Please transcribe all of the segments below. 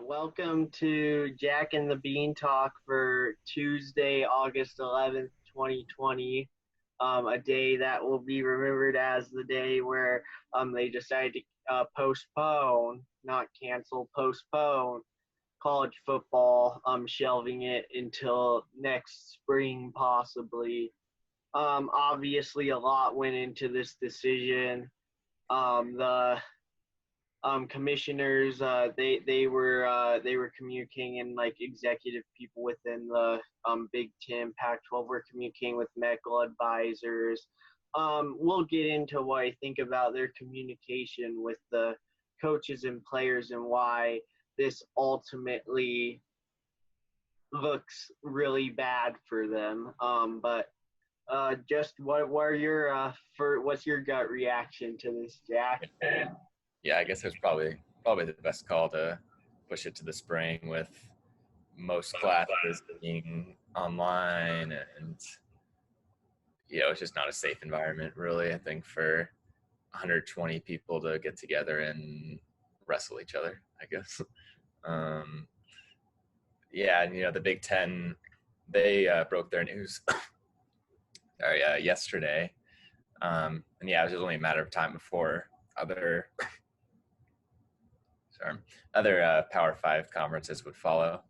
Welcome to Jack and the Bean Talk for Tuesday, August 11th, 2020. A day that will be remembered as the day where they decided to postpone, not cancel, postpone college football, shelving it until next spring possibly. Obviously, a lot went into this decision. The commissioners they were communicating, and like executive people within the Big Ten, Pac-12 were communicating with medical advisors. We'll get into what I think about their communication with the coaches and players and why this ultimately looks really bad for them. But just what's your gut reaction to this, Jack? Yeah, I guess it was probably the best call to push it to the spring, with most classes being online, and it's just not a safe environment, really. I think for 120 people to get together and wrestle each other, I guess. Yeah, and the Big Ten, they broke their news yesterday, and yeah, it was just only a matter of time before other Power 5 conferences would follow.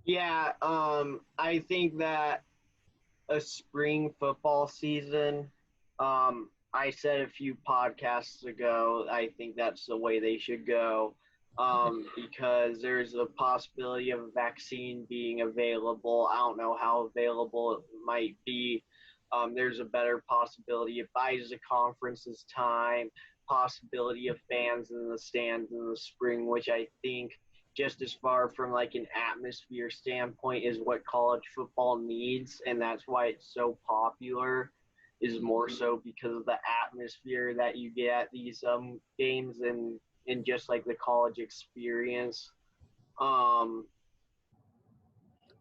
Yeah, I think that a spring football season, I said a few podcasts ago, I think that's the way they should go, because there's a possibility of a vaccine being available. I don't know how available it might be. There's a better possibility it buys the conferences time, possibility of fans in the stands in the spring, which I think just as far from like an atmosphere standpoint is what college football needs, and that's why it's so popular, is more so because of the atmosphere that you get at these games and just like the college experience.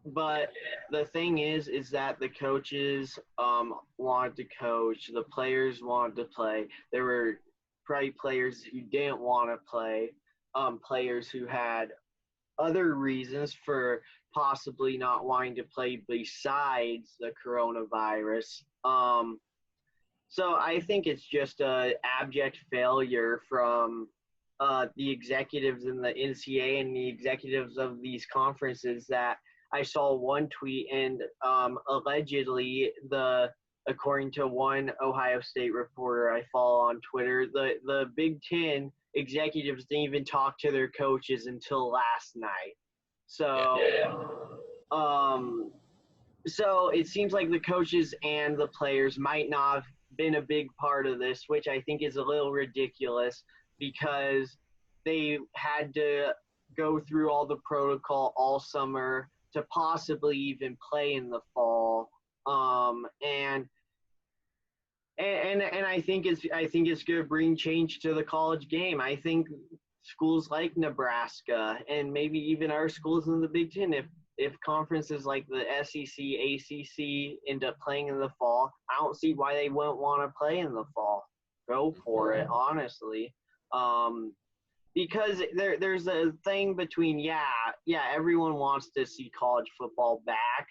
But the thing is that the coaches wanted to coach, the players wanted to play. There were probably players who didn't want to play, players who had other reasons for possibly not wanting to play besides the coronavirus. So I think it's just a abject failure from the executives in the NCAA and the executives of these conferences. That I saw one tweet, and allegedly according to one Ohio State reporter I follow on Twitter, the Big Ten executives didn't even talk to their coaches until last night. So, so it seems like the coaches and the players might not have been a big part of this, which I think is a little ridiculous, because they had to go through all the protocol all summer to possibly even play in the fall. And I think it's going to bring change to the college game. I think schools like Nebraska and maybe even our schools in the Big Ten, if conferences like the SEC, ACC end up playing in the fall, I don't see why they wouldn't want to play in the fall. Go for it, honestly. Because there's a thing between, everyone wants to see college football back.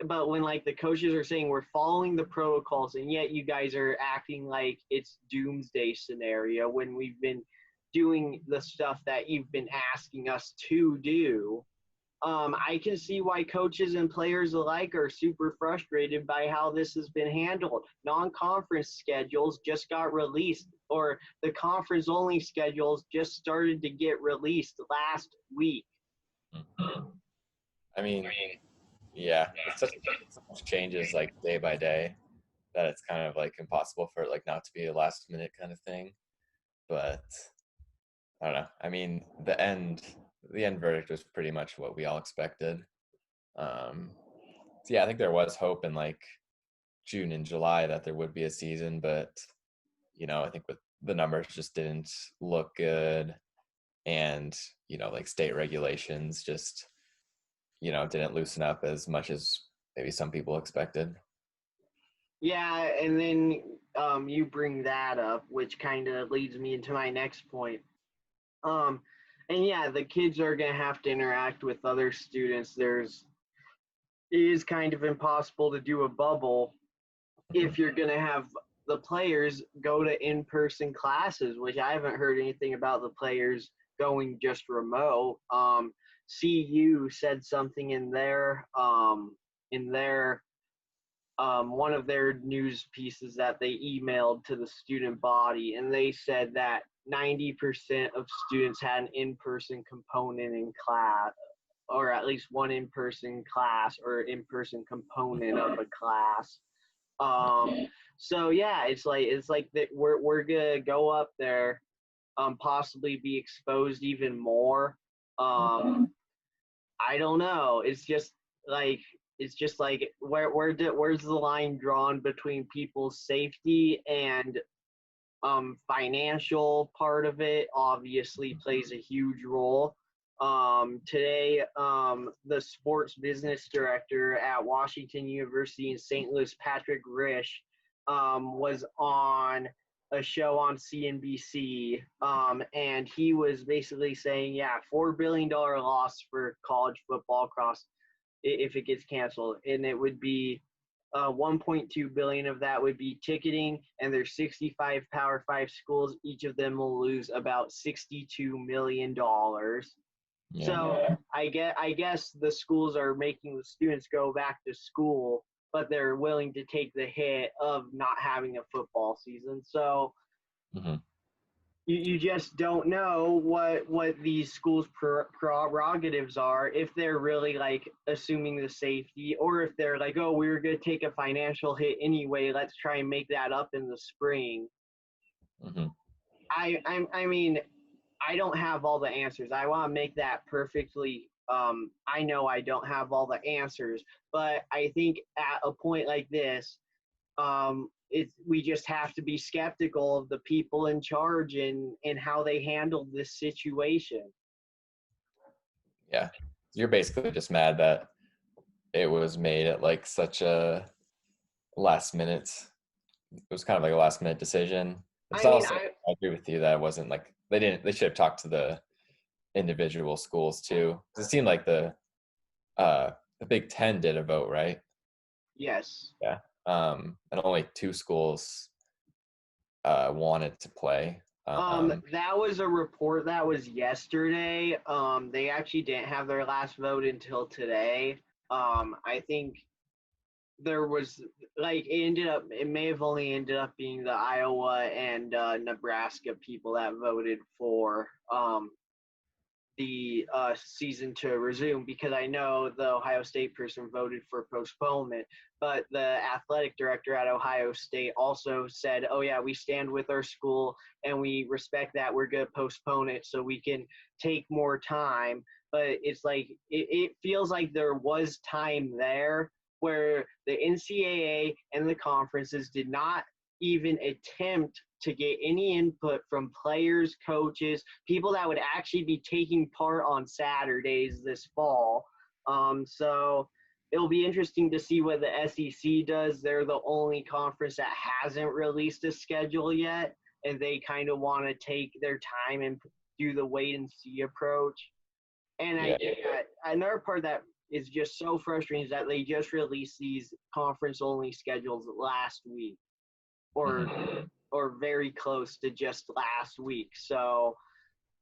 But when like the coaches are saying we're following the protocols, and yet you guys are acting like it's doomsday scenario when we've been doing the stuff that you've been asking us to do, I can see why coaches and players alike are super frustrated by how this has been handled. Non-conference schedules just got released, or the conference-only schedules just started to get released last week. I mean, yeah, it's such changes like day by day that it's kind of like impossible for it like not to be a last minute kind of thing. But I don't know. I mean, the end verdict was pretty much what we all expected. So yeah, I think there was hope in like June and July that there would be a season, but I think with the numbers just didn't look good, and like state regulations just didn't loosen up as much as maybe some people expected. Yeah, and then you bring that up, which kind of leads me into my next point. And yeah, the kids are going to have to interact with other students. It is kind of impossible to do a bubble Mhm. if you're going to have the players go to in-person classes, which I haven't heard anything about the players going just remote. CU said something in their one of their news pieces that they emailed to the student body, and they said that 90% of students had an in-person component in class, or at least one in-person class or in-person component of a class. So yeah, it's like that we're gonna go up there, possibly be exposed even more. Um, I don't know. Like it's just like where's the line drawn between people's safety and financial part of it obviously plays a huge role. Today, the sports business director at Washington University in St. Louis, Patrick Risch, was on a show on CNBC, and he was basically saying, yeah, $4 billion loss for college football across if it gets canceled, and it would be 1.2 billion of that would be ticketing, and there's 65 Power Five schools. Each of them will lose about $62 million. Yeah. So I guess the schools are making the students go back to school, but they're willing to take the hit of not having a football season. So Hmm. you just don't know what these schools prerogatives are, if they're really like assuming the safety, or if they're like, oh, we were going to take a financial hit anyway, let's try and make that up in the spring. Hmm. I mean, I don't have all the answers. I want to make that perfectly. I know I don't have all the answers, but I think at a point like this, we just have to be skeptical of the people in charge and how they handled this situation. Yeah. You're basically just mad that it was made at like such a last minute. It was kind of like a last minute decision. It's I mean, also, I agree with you that it wasn't like they should have talked to the individual schools too. 'Cause it seemed like the Big Ten did a vote, right? yes. Yeah. And only two schools wanted to play. That was a report that was yesterday. They actually didn't have their last vote until today. I think there was like it may have only ended up being the Iowa and Nebraska people that voted for the season to resume, because I know the Ohio State person voted for postponement, but the athletic director at Ohio State also said, oh, yeah, we stand with our school and we respect that. We're going to postpone it so we can take more time. But it's like it feels like there was time there where the NCAA and the conferences did not even attempt to get any input from players, coaches, people that would actually be taking part on Saturdays this fall. So it'll be interesting to see what the SEC does. They're the only conference that hasn't released a schedule yet, and they kind of want to take their time and do the wait and see approach. And yeah. another part that is just so frustrating is that they just released these conference only schedules last week, or Hmm. or very close to just last week. So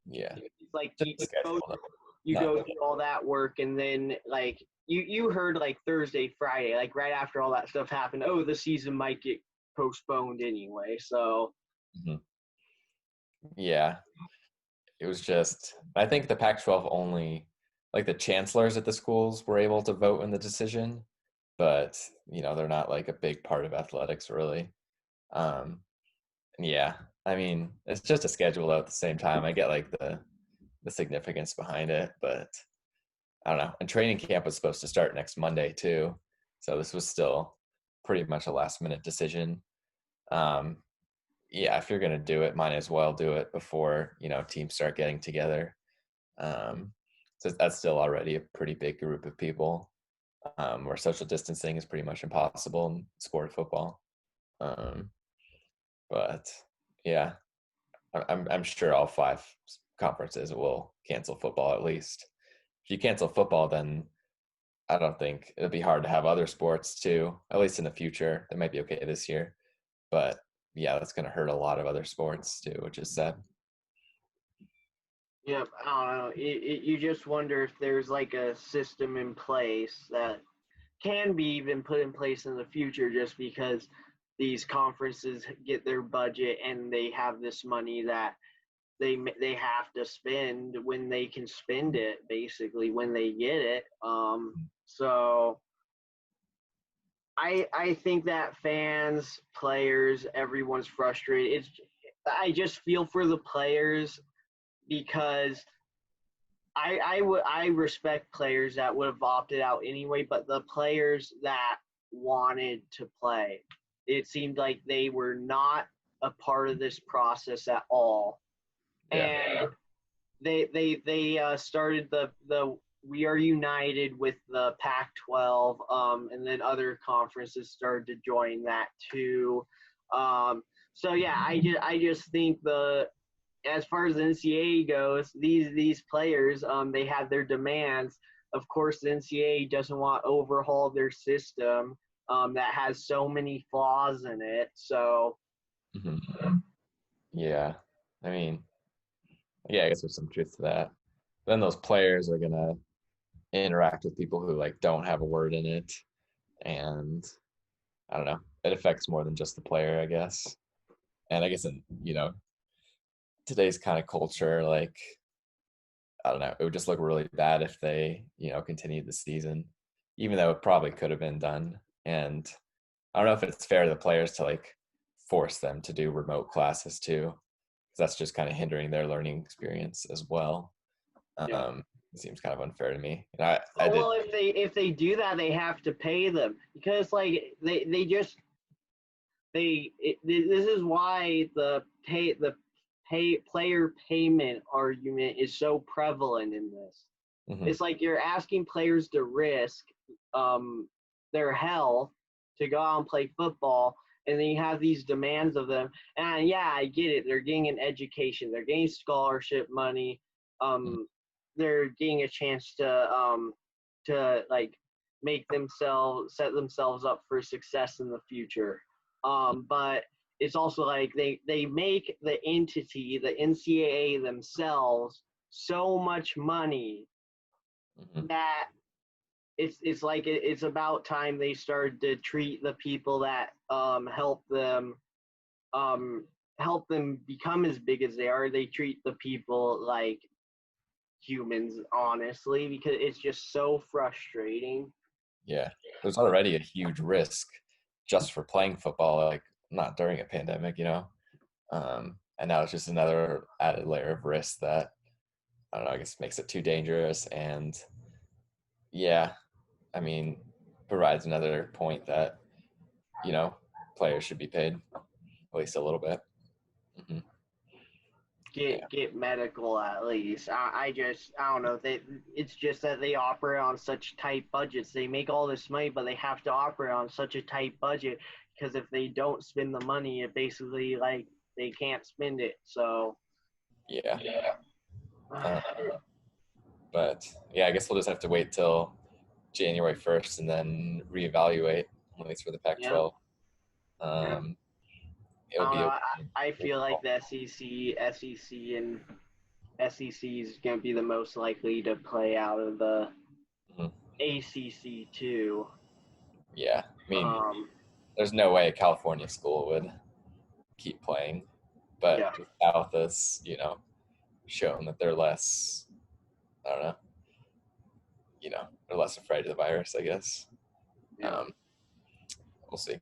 Yeah. it's like Just schedule them. you Not go through all that work, and then like you heard like Thursday, Friday, like right after all that stuff happened, oh, the season might get postponed anyway. So Mhm. Yeah. It was just, I think the Pac-12 only, like the chancellors at the schools were able to vote in the decision, but they're not like a big part of athletics really. Um, and yeah, I mean, it's just a schedule at the same time. I get like the significance behind it, but I don't know. And training camp was supposed to start next Monday too, so this was still pretty much a last minute decision. Um, yeah, if you're gonna do it, might as well do it before teams start getting together. Um, so that's still already a pretty big group of people, where social distancing is pretty much impossible in sport football. Um, but yeah, I'm sure all five conferences will cancel football at least. If you cancel football, then I don't think it'll be hard to have other sports too, at least in the future. They might be okay this year. But yeah, that's going to hurt a lot of other sports too, which is sad. Yep, I don't know. You just wonder if there's like a system in place that can be even put in place in the future, just because these conferences get their budget and they have this money that they have to spend when they can spend it, basically when they get it. So I think that fans, players, everyone's frustrated. I just feel for the players because I respect players that would have opted out anyway, but the players that wanted to play, it seemed like they were not a part of this process at all. Yeah. And they started the We Are United with the Pac-12, and then other conferences started to join that too. So yeah, I just think as far as the NCAA goes, these players, they have their demands. Of course, the NCAA doesn't want to overhaul their system that has so many flaws in it. So Mm-hmm. Yeah. I mean, yeah, I guess there's some truth to that. Then those players are gonna interact with people who like don't have a word in it, and I don't know. It affects more than just the player, I guess. And I guess in today's kind of culture, like I don't know, it would just look really bad if they continued the season, even though it probably could have been done. And I don't know if it's fair to the players to like force them to do remote classes too, because that's just kind of hindering their learning experience as well. yeah. It seems kind of unfair to me. And I Oh, did. well, if they do that, they have to pay them, because like they just this is why the player payment argument is so prevalent in this. Mhm. It's like you're asking players to risk their health to go out and play football, and then you have these demands of them. And yeah, I get it. They're getting an education. They're getting scholarship money. Mhm. They're getting a chance to like set themselves up for success in the future. But it's also like they make the entity, the NCAA themselves, so much money Mhm. that it's like it's about time they started to treat the people that um help them become as big as they are. They treat the people like humans, honestly, because it's just so frustrating. Yeah, there's already a huge risk just for playing football, like not during a pandemic. And now it's just another added layer of risk that I don't know. I guess makes it too dangerous. And yeah, I mean, provides another point that you know players should be paid at least a little bit. Hmm. Yeah. Get medical at least. I don't know. It's just that they operate on such tight budgets. They make all this money, but they have to operate on such a tight budget, because if they don't spend the money, it basically like they can't spend it. So Yeah. Uh, but yeah, I guess we'll just have to wait till January 1st and then reevaluate, at least for the yeah. Pac-12. Um, it'll I don't be know. a I feel like the SEC is going to be the most likely to play out of the Mhm. ACC too. Yeah, I mean, Um, there's no way a California school would keep playing, but yeah, the South has, shown that they're less, I don't know, they're less afraid of the virus, I guess. yeah. Um, we'll see.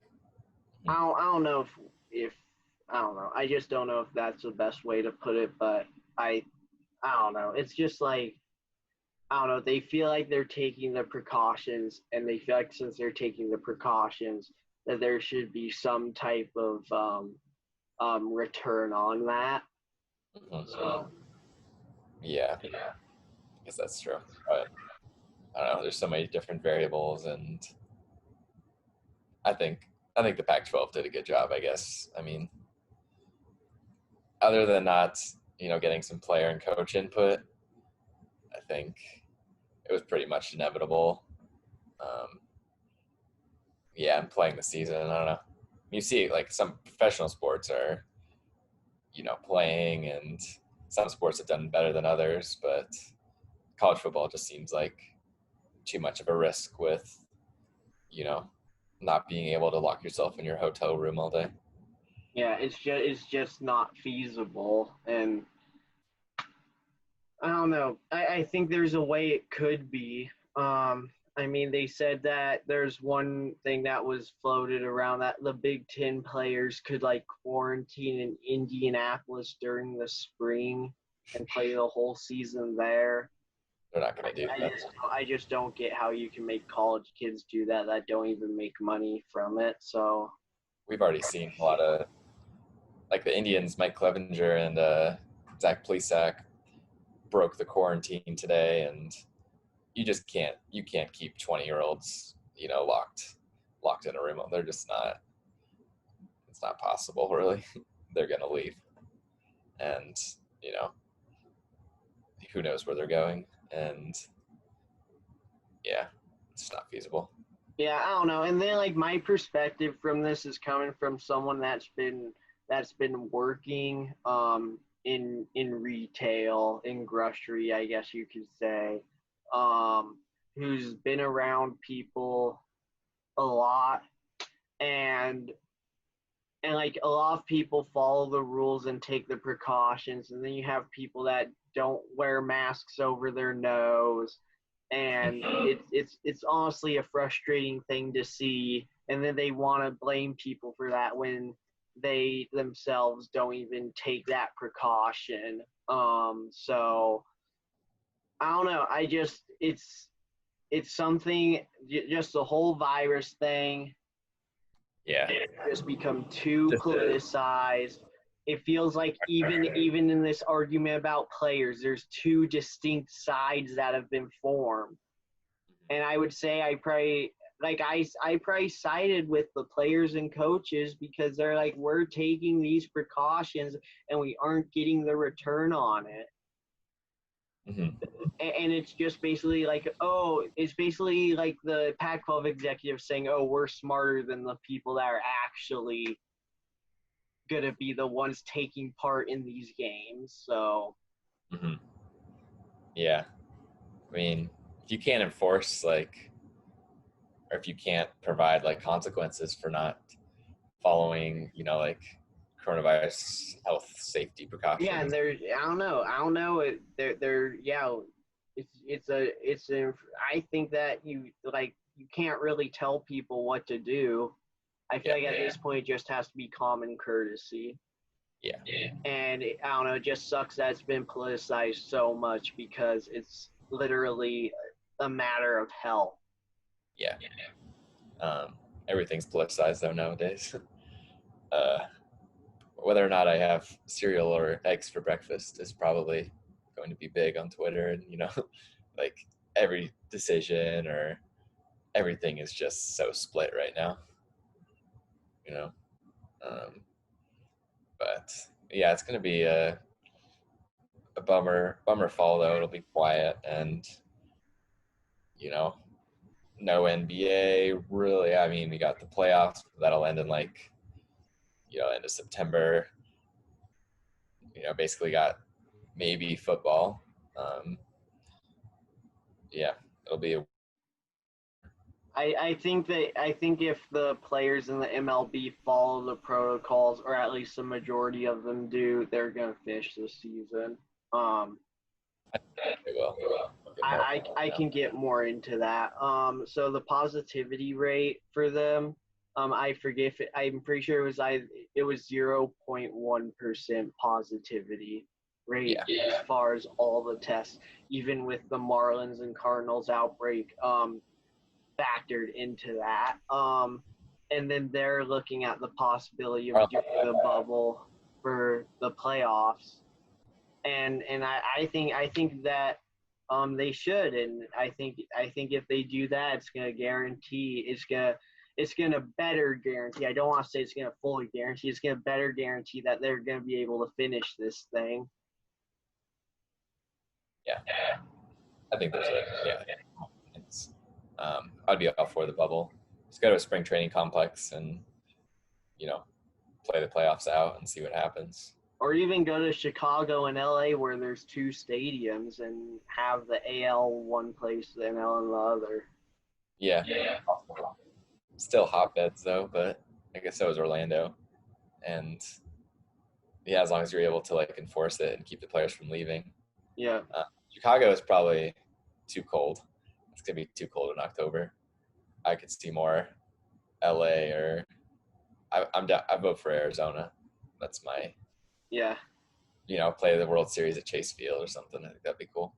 Mhm. I don't know if I don't know. I just don't know if that's the best way to put it, but I I don't know. It's just like I don't know. They feel like they're taking the precautions, and they feel like since they're taking the precautions, that there should be some type of return on that. Mhm. So Yeah, I guess that's true. But I don't know. There's so many different variables, and I think I think the Pac-12 did a good job. I guess. I mean, other than not, getting some player and coach input, I think it was pretty much inevitable. Um, yeah, and playing the season, I don't know. You see, like, some professional sports are, playing, and some sports have done better than others, but college football just seems like too much of a risk with, you know, not being able to lock yourself in your hotel room all day. Yeah, it's just not feasible, and I don't know. I think there's a way it could be. I mean, they said that there's one thing that was floated around that the Big Ten players could like quarantine in Indianapolis during the spring and play the whole season there. They're not going to do I that. just I just don't get how you can make college kids do that don't even make money from it. So We've already seen a lot of, like, the Indians, Mike Clevenger and Zach Plesac broke the quarantine today, and you can't keep 20-year-olds locked in a room. They're just not. It's not possible, really. They're going to leave, and you know who knows where they're going, and yeah, it's not feasible. yeah, I don't know. And then like my perspective from this is coming from someone that's been working in retail, in grocery, I guess you could say, who's been around people a lot, and like a lot of people follow the rules and take the precautions, and then you have people that don't wear masks over their nose, and it's honestly a frustrating thing to see, and then they want to blame people for that when they themselves don't even take that precaution. So I don't know. It's something, just the whole virus thing Yeah, just become too just politicized. It feels like even in this argument about players, there's two distinct sides that have been formed. And I would say I probably sided with the players and coaches because they're like, we're taking these precautions and we aren't getting the return on it. mm-hmm. And it's just basically like, oh, it's basically like the Pac-12 executives saying, oh, we're smarter than the people that are actually going to be the ones taking part in these games. So, Mm-hmm. Yeah, I mean, if you can't enforce, like, or if you can't provide, like, consequences for not following, like, coronavirus health safety yeah, and precautions. I don't know, yeah, I think that you can't really tell people what to do. I feel Yeah, like at this point it just has to be common courtesy. yeah, And I don't know, it just sucks that it's been politicized so much because it's literally a matter of health. yeah. Everything's politicized though nowadays. uh, Whether or not I have cereal or eggs for breakfast is probably going to be big on Twitter, and like, every decision or everything is just so split right now. You know, um, but yeah, it's going to be a bummer fall though. It'll be quiet, and you know no NBA really. I mean, we got the playoffs that'll end in, like, end of September. Basically got maybe football. Um, yeah, it'll be I think if the players in the MLB follow the protocols, or at least the majority of them do, they're gonna finish this season. Um, it will. Get more I can get more into that. So the positivity rate for them, I forget if I'm pretty sure it was 0.1% positivity rate Yeah, as far as all the tests, even with the Marlins and Cardinals outbreak factored into that. And then they're looking at the possibility of doing the bubble for the playoffs, and I think that they should, and I think if they do that, it's gonna better guarantee. I don't want to say it's gonna fully guarantee. It's gonna better guarantee that they're gonna be able to finish this thing. Yeah, I think there's I'd be all for the bubble. Just go to a spring training complex and you know play the playoffs out and see what happens. Or even go to Chicago and LA where there's two stadiums and have the AL one place, the NL in the other. Yeah, still hotbeds though, but I guess so is Orlando. And yeah, as long as you're able to like enforce it and keep the players from leaving. Yeah. Chicago is probably too cold. It's gonna be too cold in October. I could see more LA or I vote for Arizona. That's my Yeah. play the World Series at Chase Field or something. I think that'd be cool.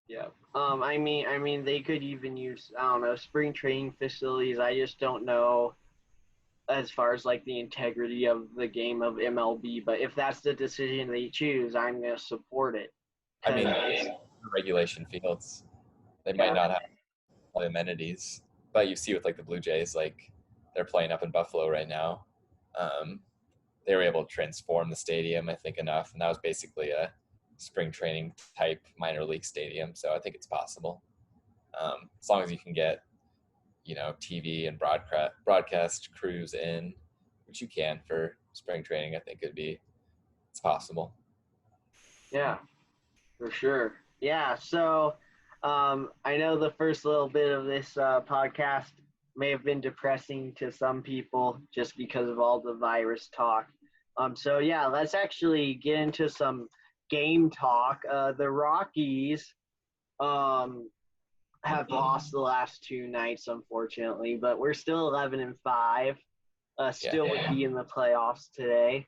Yeah. I mean, they could even use, I don't know, spring training facilities. I just don't know as far as like the integrity of the game of MLB. But if that's the decision they choose, I'm gonna support it. I mean, regulation fields, they might not have all the amenities, but you see with like the Blue Jays, like they're playing up in Buffalo right now. They were able to transform the stadium, I think, enough, and that was basically a spring training type minor league stadium. So I think it's possible, as long as you can get TV and broadcast crews in, which you can for spring training. I think it's possible. Yeah, for sure. Yeah. So I know the first little bit of this podcast may have been depressing to some people just because of all the virus talk. So yeah, let's actually get into some game talk. The Rockies have lost the last two nights, unfortunately, but we're still 11-5. Still would be in the playoffs today.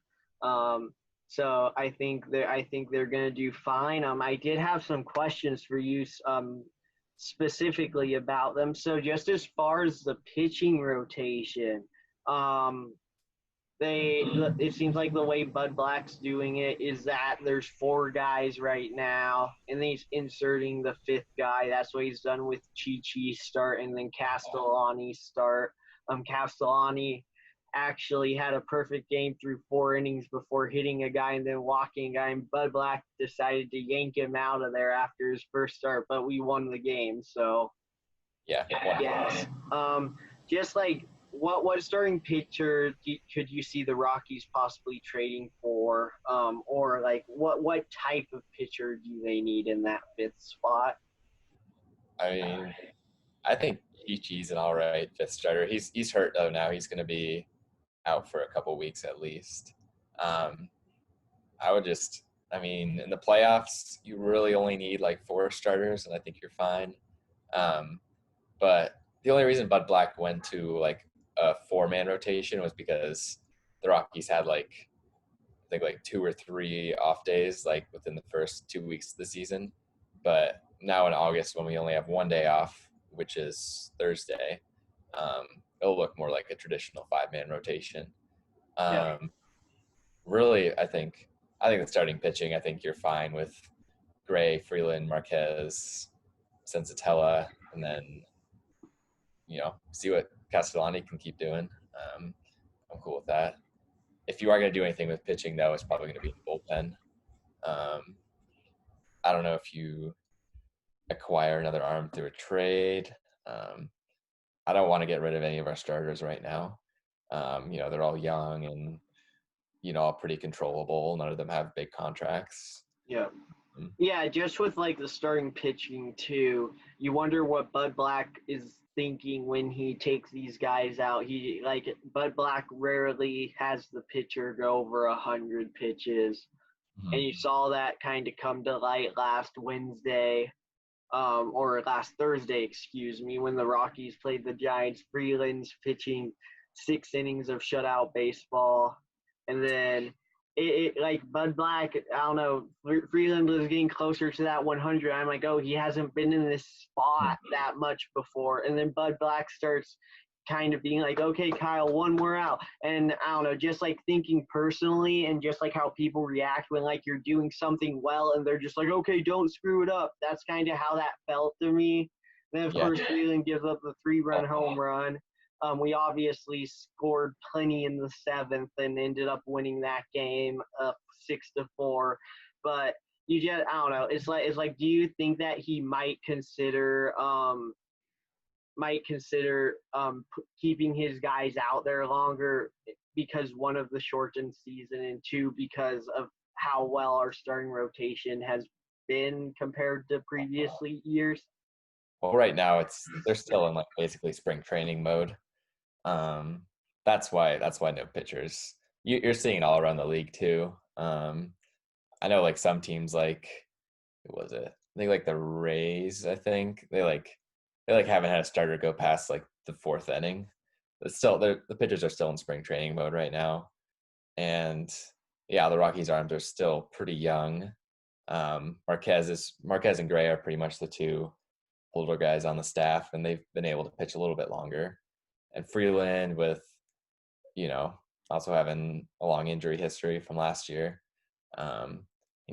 So I think they're gonna do fine. I did have some questions for you, specifically about them. So just as far as the pitching rotation, it seems like the way Bud Black's doing it is that there's four guys right now, and he's inserting the fifth guy. That's what he's done with Chi start and then Castellani start. Castellani actually had a perfect game through 4 innings before hitting a guy and then walking a guy, and Bud Black decided to yank him out of there after his first start, but we won the game. So yes. Just like what starting pitcher could you see the Rockies possibly trading for, or like what type of pitcher do they need in that fifth spot? I mean, I think Chi-Chi's an all right fifth starter. He's hurt though now. He's going to be out for a couple weeks at least. I would in the playoffs, you really only need like 4 starters, and I think you're fine. But the only reason Bud Black went to like a 4-man rotation was because the Rockies had I think like 2 or 3 off days like within the first 2 weeks of the season. But now in August, when we only have 1 day off, which is Thursday, it'll look more like a traditional 5-man rotation. Really, I think the starting pitching, I think you're fine with Gray, Freeland, Marquez, Sensatella, and then see what Castellani can keep doing. I'm cool with that. If you are going to do anything with pitching, though, it's probably going to be the bullpen. I don't know if you acquire another arm through a trade. I don't want to get rid of any of our starters right now. They're all young and all pretty controllable. None of them have big contracts. Yeah. Yeah, just with like the starting pitching too, you wonder what Bud Black is thinking when he takes these guys out. Bud Black rarely has the pitcher go over 100 pitches, and you saw that kind of come to light last Wednesday, or last Thursday, excuse me, when the Rockies played the Giants. Freeland's pitching 6 innings of shutout baseball, and then like Bud Black, I don't know, Freeland was getting closer to that 100. I'm like, oh, he hasn't been in this spot that much before. And then Bud Black starts kind of being like, okay, Kyle, 1 more out. And I don't know, just like thinking personally and just like how people react when like you're doing something well and they're just like, okay, don't screw it up. That's kind of how that felt to me. Then, of course, Freeland gives up the 3-run home run. We obviously scored plenty in the 7th and ended up winning that game 6-4. But you just I don't know. It's like do you think that he might consider keeping his guys out there longer because one of the shortened season and two because of how well our starting rotation has been compared to previously years? Well, right now they're still in like basically spring training mode. Um, that's why no pitchers. You're seeing it all around the league too. I know like some teams like who was it? I think like the Rays. I think they haven't had a starter go past like the fourth inning. But still, the pitchers are still in spring training mode right now, and yeah, the Rockies arms are still pretty young. Marquez and Gray are pretty much the two older guys on the staff, and they've been able to pitch a little bit longer. And Freeland with you know also having a long injury history from last year, and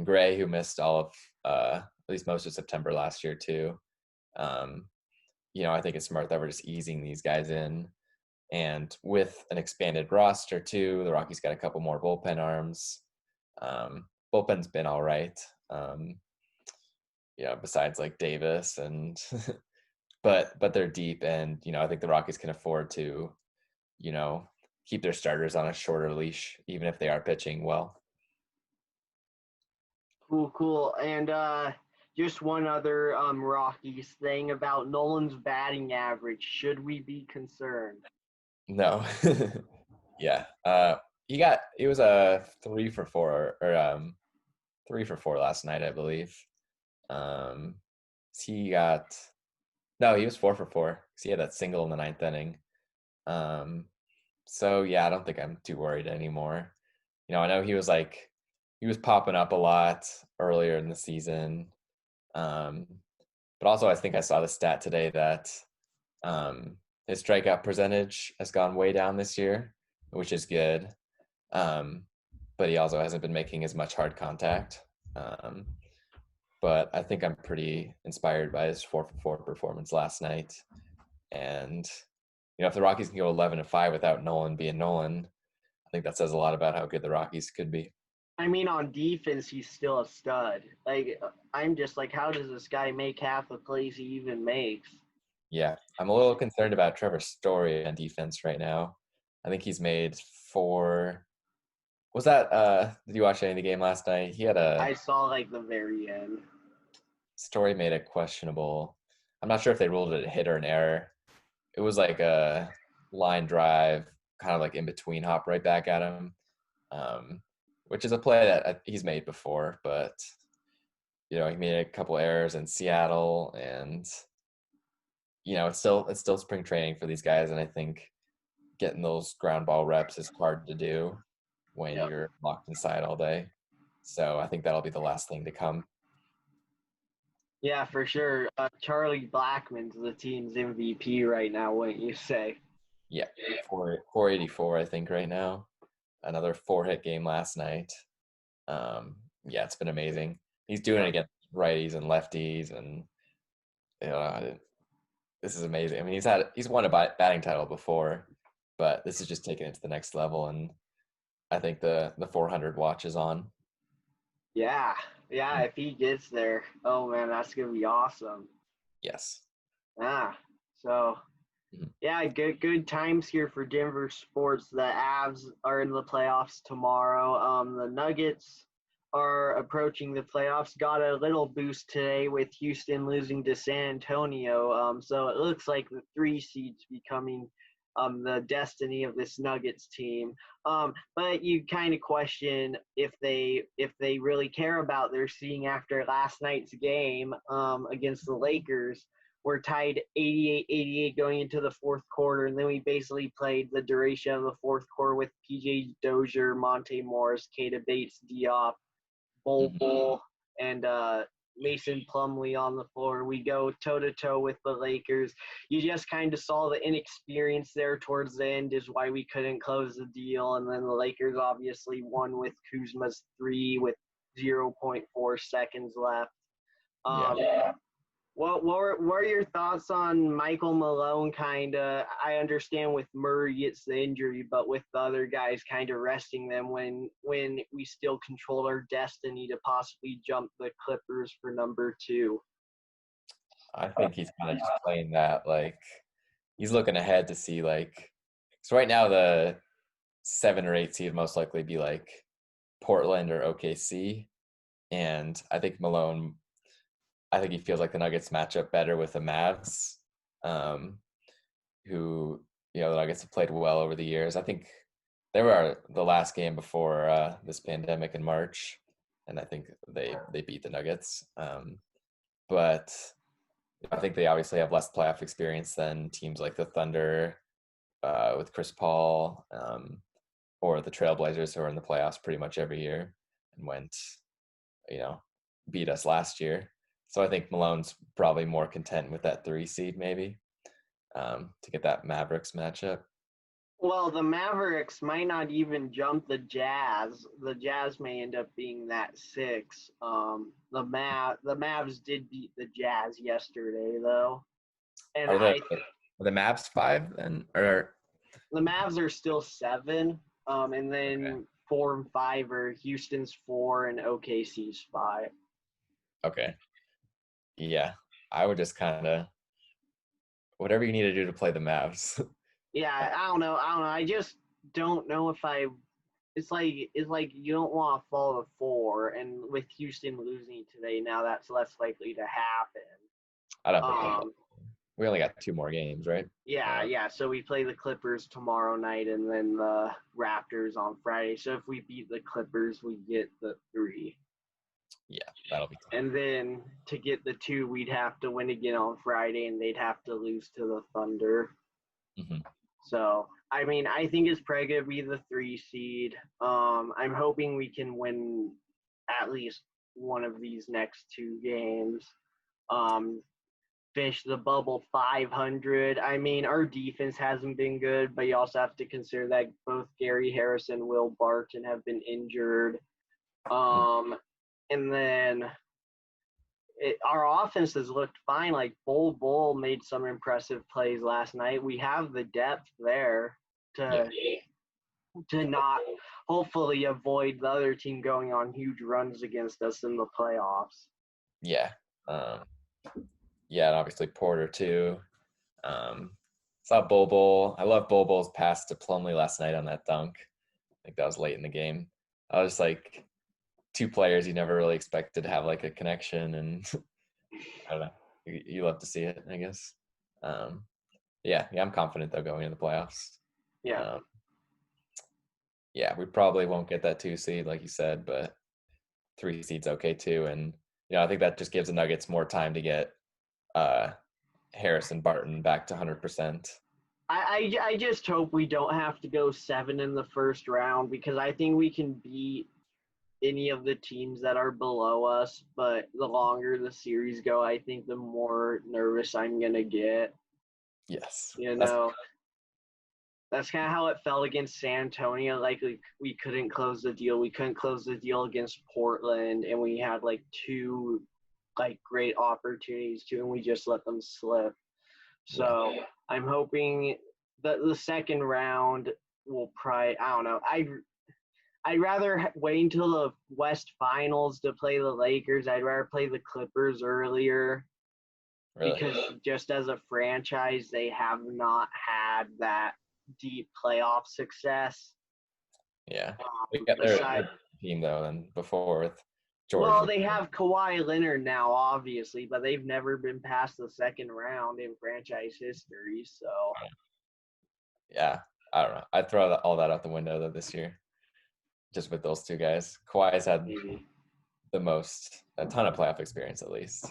Gray who missed all of at least most of September last year too. Um, I think it's smart that we're just easing these guys in. And with an expanded roster too, the Rockies got a couple more bullpen arms. Bullpen's been all right. Besides like Davis and but they're deep, and I think the Rockies can afford to, keep their starters on a shorter leash, even if they are pitching well. Cool. And just one other Rockies thing about Nolan's batting average. Should we be concerned? No. Yeah. He was a 3 for 4 or 3 for 4 last night, I believe. Um, he got no, he was 4 for 4 because he had that single in the ninth inning. So yeah, I don't think I'm too worried anymore. I know he was popping up a lot earlier in the season. Um, but also I think I saw the stat today that his strikeout percentage has gone way down this year, which is good. But he also hasn't been making as much hard contact. But I think I'm pretty inspired by his 4 for 4 performance last night. And if the Rockies can go 11-5 without Nolan being Nolan, I think that says a lot about how good the Rockies could be. I mean, on defense, he's still a stud. Like, I'm just like, how does this guy make half the plays he even makes? Yeah, I'm a little concerned about Trevor Story on defense right now. I think he's made 4. Was that? Did you watch any of the game last night? I saw like the very end. Story made a questionable. I'm not sure if they ruled it a hit or an error. It was like a line drive, kind of like in between hop right back at him, which is a play that he's made before. But he made a couple errors in Seattle, and it's still spring training for these guys, and I think getting those ground ball reps is hard to do when you're locked inside all day. So I think that'll be the last thing to come. Yeah, for sure. Charlie Blackmon's the team's MVP right now, wouldn't you say? Yeah, 484, I think, right now. Another 4-hit game last night. Yeah, it's been amazing. He's doing it against righties and lefties, and this is amazing. I mean, he's won a batting title before, but this is just taking it to the next level, and I think the 400 watch is on. Yeah, if he gets there, oh man, that's gonna be awesome. Yes. So yeah, good times here for Denver sports. The Avs are in the playoffs tomorrow. The Nuggets are approaching the playoffs. Got a little boost today with Houston losing to San Antonio. So it looks like the 3 seeds becoming the destiny of this Nuggets team. But you kind of question if they really care about their seeding after last night's game against the Lakers. We're tied 88-88 going into the fourth quarter, and then we basically played the duration of the fourth quarter with PJ Dozier, Monte Morris, Keita Bates, Diop, Bol and Mason Plumlee on the floor. We go toe-to-toe with the Lakers. You just kind of saw the inexperience there towards the end is why we couldn't close the deal. And then the Lakers obviously won with Kuzma's 3 with 0.4 seconds left. What are your thoughts on Michael Malone? Kind of, I understand with Murray gets the injury, but with the other guys, kind of resting them when we still control our destiny to possibly jump the Clippers for number 2. I think he's kind of just playing that like he's looking ahead to see like so right now the 7 or 8 seed most likely be like Portland or OKC, and I think he feels like the Nuggets match up better with the Mavs, um, who the Nuggets have played well over the years. I think they were the last game before this pandemic in March, and I think they beat the Nuggets. But I think they obviously have less playoff experience than teams like the Thunder with Chris Paul, or the Trailblazers, who are in the playoffs pretty much every year and went, beat us last year. So I think Malone's probably more content with that 3 seed maybe, to get that Mavericks matchup. Well, the Mavericks might not even jump the Jazz. The Jazz may end up being that 6. The Mavs did beat the Jazz yesterday, though, and Are the Mavs 5 then, or the Mavs are still 7. And then okay. 4 and 5 are Houston's 4 and OKC's 5. Okay. Yeah, I would just kind of whatever you need to do to play the Mavs. Yeah, I don't know. I just don't know if I. It's like you don't want to fall to 4, and with Houston losing today, now that's less likely to happen. I don't think we only got 2 more games, right? Yeah. So we play the Clippers tomorrow night, and then the Raptors on Friday. So if we beat the Clippers, we get the 3. Yeah, that'll be tough. And then to get the 2, we'd have to win again on Friday, and they'd have to lose to the Thunder. Mm-hmm. So, I mean, I think it's probably going to be the 3 seed. I'm hoping we can win at least one of these next 2 games. Fish the bubble 500. I mean, our defense hasn't been good, but you also have to consider that both Gary Harris and Will Barton have been injured. And then our offense has looked fine. Like Bull made some impressive plays last night. We have the depth there to not hopefully avoid the other team going on huge runs against us in the playoffs. Yeah. And obviously Porter too. Saw Bull. I love Bull's pass to Plumlee last night on that dunk. I think that was late in the game. I was like 2 players you never really expected to have like a connection, and I don't know. You love to see it, I guess. I'm confident they'll go into the playoffs. Yeah. We probably won't get that 2 seed, like you said, but 3 seed's okay too. And I think that just gives the Nuggets more time to get Harris and Barton back to 100%. I just hope we don't have to go 7 in the first round, because I think we can beat any of the teams that are below us, but the longer the series go, I think the more nervous I'm going to get. Yes. That's kind of how it felt against San Antonio. Like we couldn't close the deal. We couldn't close the deal against Portland, and we had like 2 like great opportunities too, and we just let them slip. So I'm hoping that the second round will probably, I don't know. I'd rather wait until the West Finals to play the Lakers. I'd rather play the Clippers earlier. Really? Because just as a franchise, they have not had that deep playoff success. Yeah. They're team though than before with George. Well, they have Kawhi Leonard now, obviously, but they've never been past the second round in franchise history. So, yeah, I don't know. I'd throw all that out the window though this year, just with those 2 guys. Kawhi's had a ton of playoff experience at least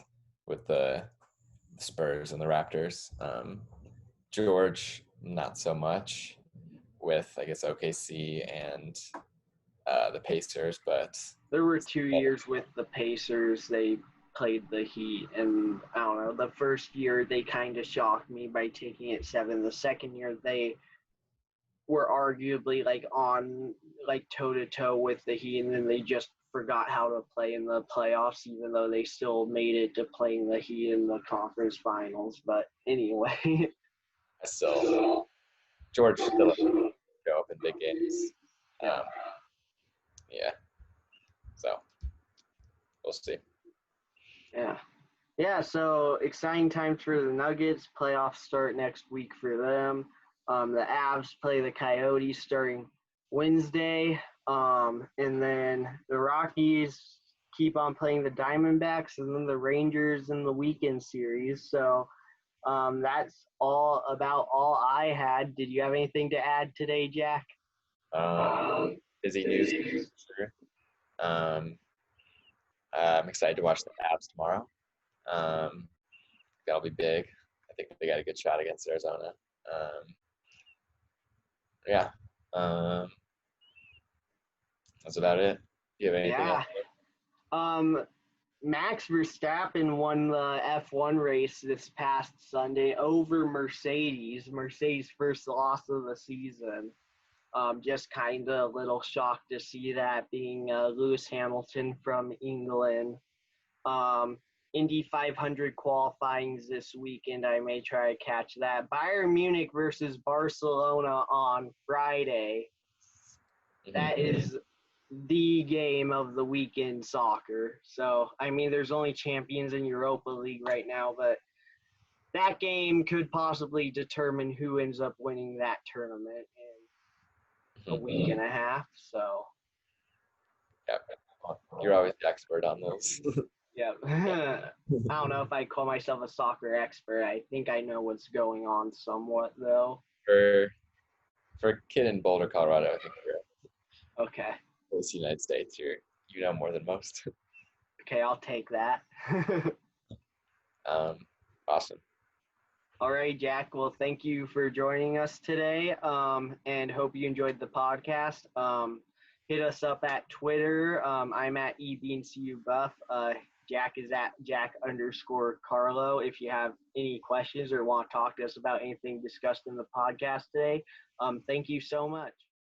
with the Spurs and the Raptors. George, not so much with, I guess, OKC and the Pacers, but there were 2 years with the Pacers. They played the Heat, and I don't know, the first year they kind of shocked me by taking it 7. The second year they were arguably like on like toe to toe with the Heat, and then they just forgot how to play in the playoffs, even though they still made it to playing the Heat in the conference finals. But anyway. Still, George still show up in big games. Yeah. Yeah. So we'll see. Yeah. Yeah, so exciting times for the Nuggets. Playoffs start next week for them. The Avs play the Coyotes starting Wednesday. And then the Rockies keep on playing the Diamondbacks, and then the Rangers in the weekend series. So that's all I had. Did you have anything to add today, Jack? Busy news for sure. I'm excited to watch the Avs tomorrow. That'll be big. I think they got a good shot against Arizona. Yeah. That's about it. Do you have anything else? Max Verstappen won the F1 race this past Sunday over Mercedes. Mercedes' first loss of the season. Just kind of a little shocked to see that, being Lewis Hamilton from England. Indy 500 qualifying this weekend. I may try to catch that. Bayern Munich versus Barcelona on Friday. That is the game of the weekend soccer. So, I mean, there's only champions in Europa League right now, but that game could possibly determine who ends up winning that tournament in a week and a half. So, yeah, you're always the expert on those. yeah. I don't know if I call myself a soccer expert. I think I know what's going on somewhat, though. For a kid in Boulder, Colorado, I think you're okay. It's the United States. You know more than most. Okay, I'll take that. Awesome. All right, Jack. Well, thank you for joining us today, and hope you enjoyed the podcast. Hit us up at Twitter. I'm at ebeancubuff. Jack is at Jack_Carlough. If you have any questions or want to talk to us about anything discussed in the podcast today, thank you so much.